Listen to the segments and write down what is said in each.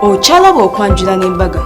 Ochalaba okwanjula n'embaga.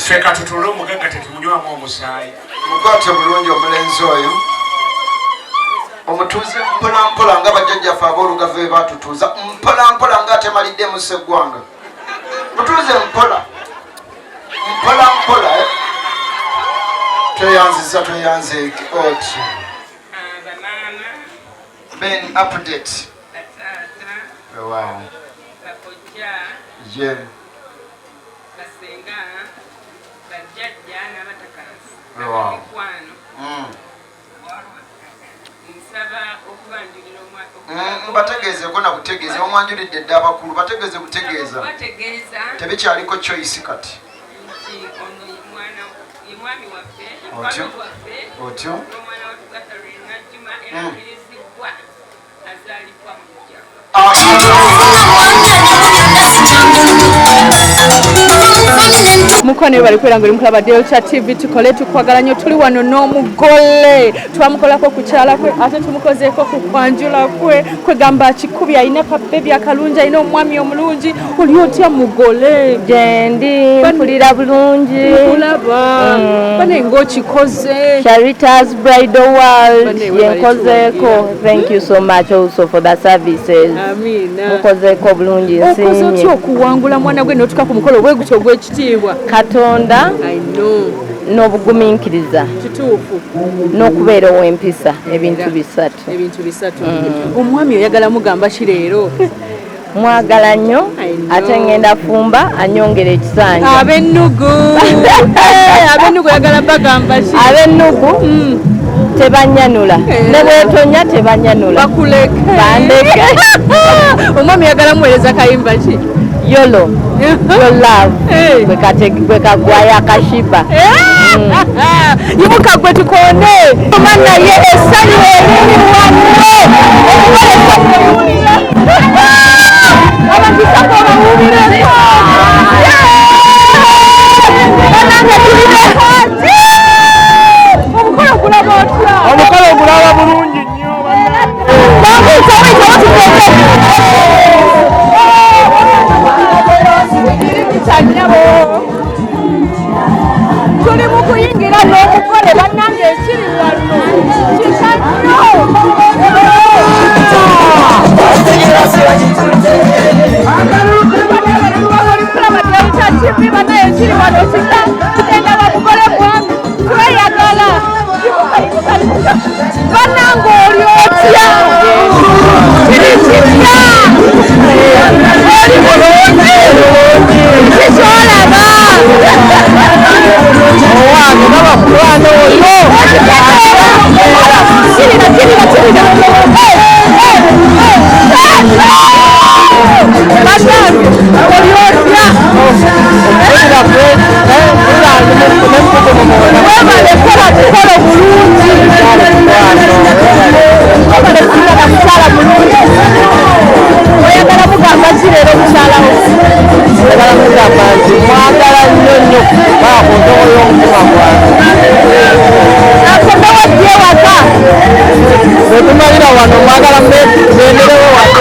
Feka tutule omugaga tetunywamu omusaayi. Mukwate bulungi omulenzi oyo. Omutuuze mpola mpola nga bajjajjaffe ab'olugavu be batutuuza mpola mpola ng'atemalidde mu sseggwanga. Mutuuze mpola. Mpola mpola tweyanziza tweyanzeeke oti. Ben update. Wow. Yeah. Wow. Bategeeze kona kutegeeza omwanjulidde dda abakulu bategeeze kutegeeza tebikyaliko choice kati otyo otyo Mukone bali kwiranga oli mukulaba Delta TV tukole tukwagala nnyo tuli wano n'omugole twamukolako ku kyala kwe ate tumukozeeko ku kwanjula kwe kwegamba kikubi alina pabebi akalungi alina omwami omulungi oli otya mugole Jendi mpulira bulungi kulaba bane ng'okikoze Sharita's Bridal World yenkozeeko. Thank you so much also for the services. Amina mukozeeko bulungi nsimye okoze otya okuwangula mwana gwe n'otuka ku mukolo bwegutyo ogw'ekitiibwa Katonda n'obugumiikiriza kituufu n'okubeera ow'empisa ebintu bisatu omwami oyagala mugamba ki leero mwagala nnyo ate ngenda fumba anyongera ekisanja ab'ennugu ab'ennugu oyagala bagamba ki ab'ennugu tebanyanula ne bwetonya tebanyanula bakuleke bandeke omwami oyagala muweereza kayimba ki Yolo, your love. Bwe kagwaya akashiba. Yimuka gwe tukone. Omwana ye essanyu eriri wanne. Abantu sako bawulire. Banange tulire hati. Omukolo gulaba otya? Omukolo gulaba bulungi nnyo tuli mu kuyingira n'omukole bannange ekiri wano kitenda bamugole mwami tweyagala bannange oli otya kiri kitya oli bulungi kikyolaba owange babakulwana oyo bannange oli otya webale kola tukolo bulungi webale kulana mukyala bulungi oyagala mugamba ki leero mukyalawo oyagala mugamba nti mwagala nnyo nnyo bakondowoyo omutima gwange akondowo dye waka wetumalira wano mwagala mbenderewo wano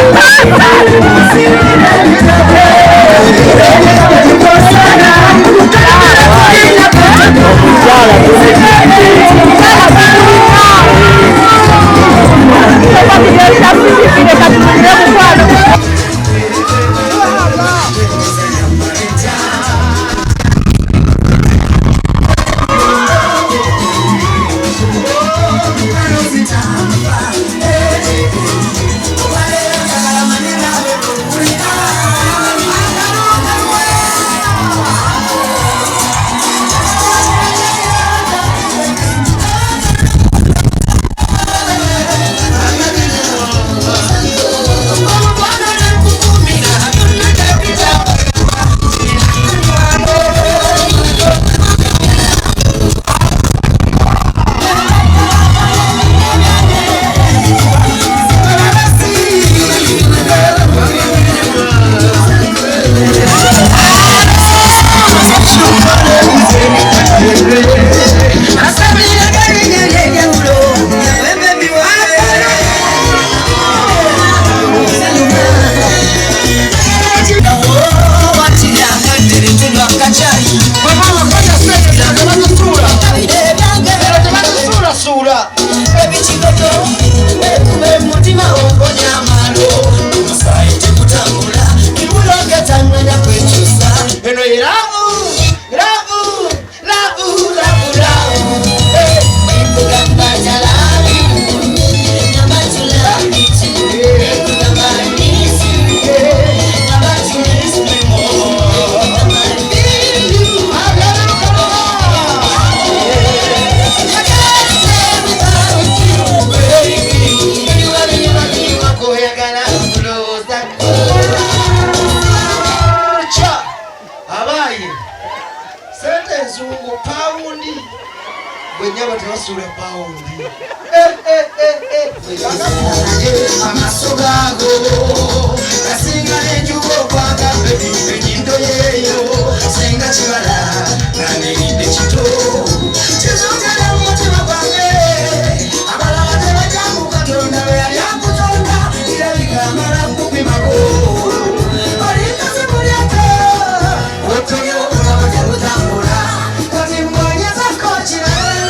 ngaba tewasula paundi amasogago kasinga enjugo kwanga enyindo yeyo senga kibala naneyinde kito kizongera mutima gwange abalala tebajamu katonda bwe yali akutonda irabika amala kupimago olikaze mulyako otoyo olaba tebutambula kati mbonyezako kirala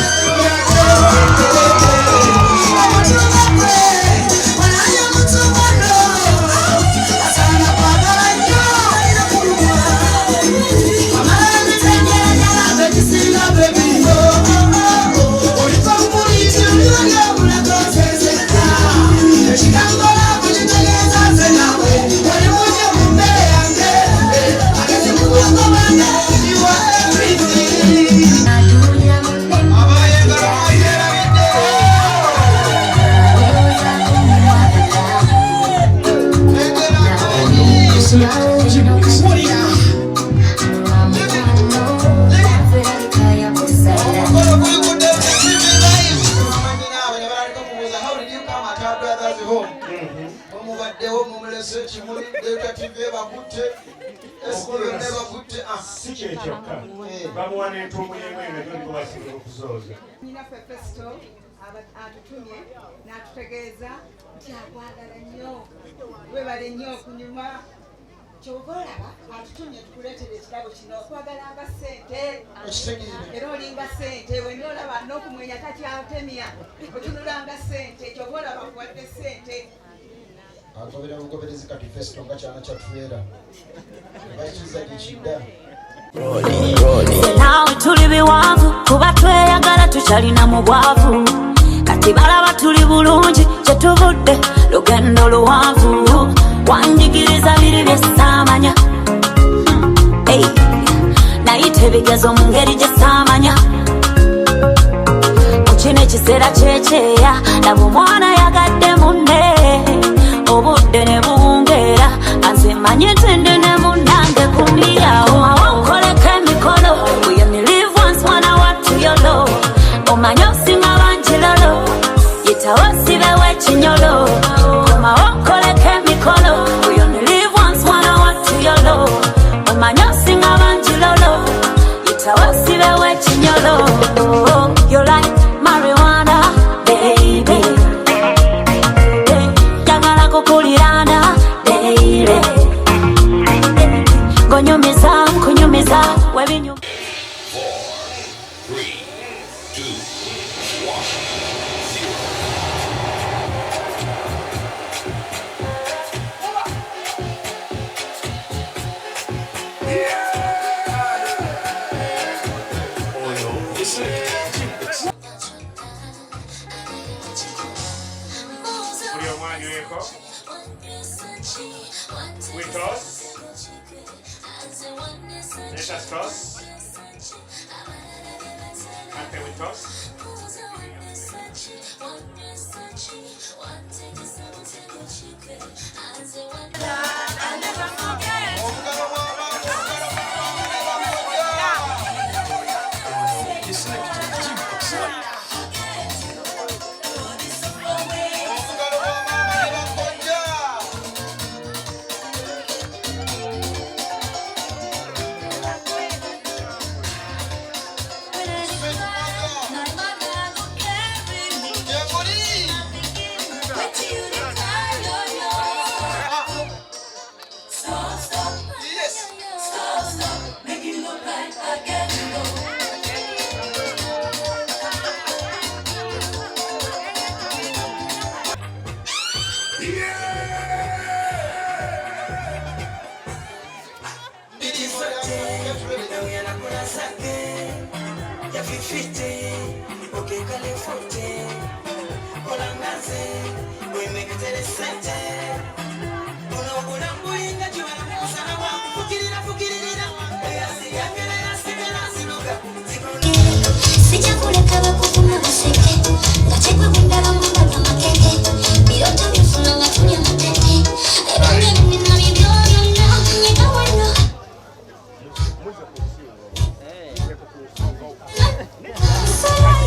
Festo atutumye n'atutegeeza nti akwagala nnyo webale nnyo okunyuma kyobalaba atutumye tukuleetera ekirabo kino okwagalanga ssente era olinga ssente wenna olaba n'okumwenya takyatemya otunulanga ssente kyobalaba kuwadde ssente akobera bugoberezi kati Festo nga kyana kyatubeera bakiza gikidda nawe tuli biwanvu kuba tweyagala tukyalina mu bwavu kati balaba tuli bulungi kyetuvudde lugendo luwanvu wanjigiriza biri byesaamanya nayita ebigezo mu ngeri gye saamanya mu kino ekiseera kyekyeya laba omwana yagadde munne obudde ne buwungeera anze manye ntende ne munnange kumirawo awonkoleko emikolo we only live once mwana wattu yolo omanye osinga banjirolo yitawo sibewo ekinyolo omawonkoleko emikolo we only live once mwana wattu yolo omanye osinga banjirolo yitawo sibewo ekinyolo you're like marijuana baby jagala kukulirana daily gonyumiza kunyumiza webinyu さ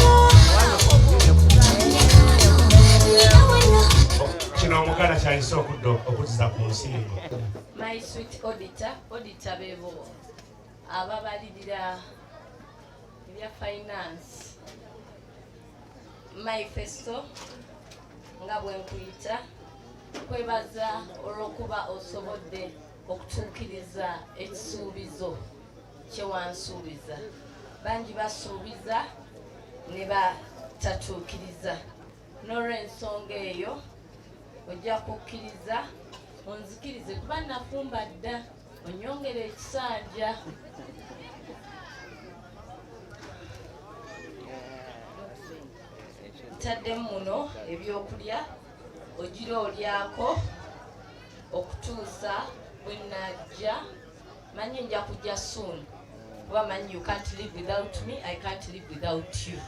よ my sweet auditor bebo ababalirira ebya finance my Festo nga bwe nkuyita kwebaza olw'okuba osobodde okutuukiriza ekisuubizo kye wansuubiza. Bangi basuubiza ne batatuukiriza. N'olw'ensonga eyo ojja kukkiriza onzikirize kuba nafumba dda onyongere ekisanja. Ntaddemu muno ebyokulya ogira olyako okutuusa bwe najja. Manyi nja kujja soon kuba manyi you can't live without me, I can't live without you.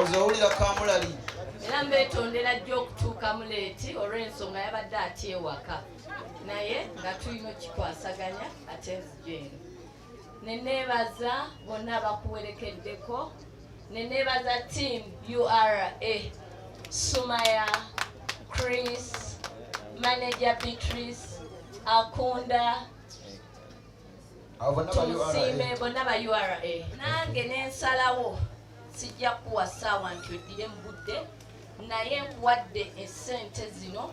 ozowulira kamulali era mbeetondera jja okutuuka mu leeti olw'ensonga yabadde ati ewaka naye nga tulina okikwasaganya ate nzijeno. Neneebaza bonna bakuwerekeddeko. Neneebaza team URA, Sumaya, Chris, manager Beatrice, Akunda, Tumusime, bonna ba URA. Nange nensalawo sijja kuwa ssaawa nti oddire mu budde naye nkuwadde essente zino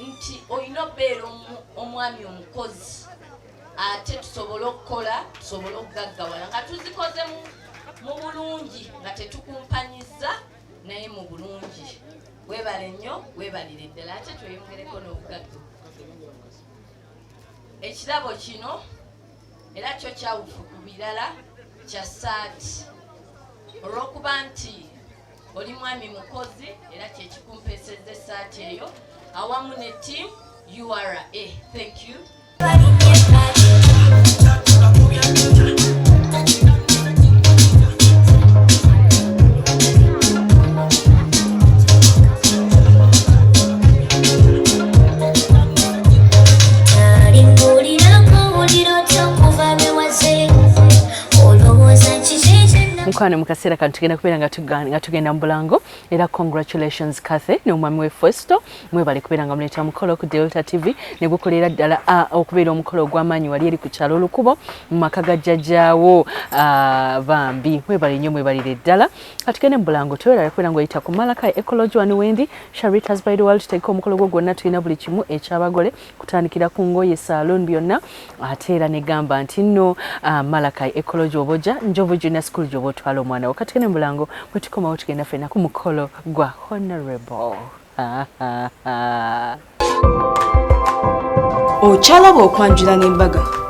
nti olina obeera omwami omukozi ate tusobole okukola tusobole okugaggawala nga tuzikoze mu bulungi nga tetukumpanyiza naye mu bulungi. Weebale nnyo weebalire ddala ate tweyongereko n'obugagga. Ekirabo kino era kyo kyawufu ku birala kya saati olw'okuba nti oli mwami mukozi era kyekikumpesezza essaati eyo awamu ne team URA. Thank you. Mukwane mu kaseera kano tugenda kubeera nga tugenda mu Bulango era congratulations Cathy ne omwami we Festo mwebale kubeera nga muleeta mukolo ku Delta TV ne gukolera ddala okubeera omukolo ogw'amaanyi wali eri ku kyalo Olukubo mu maka ga jjajjaawo bambi. Mwebale nnyo mwebalire ddala. Katugende mu Bulango tubeera kubeera nga oyita ku Malakai Ecology wano wendi Sharita's by the World tuteeka omukolo gwo gwonna tulina buli kimu eky'abagole kutandikira ku ngoye salon byonna ate era ne gamba nti nno Malakai Ecology oboja Njovu Junior School gyoba otwala omwana wo. Katukene mu Bulango bwe tukomawo tugenda ffenna ku mukolo gwa honorable. Okyalaba okwanjula n'embaga.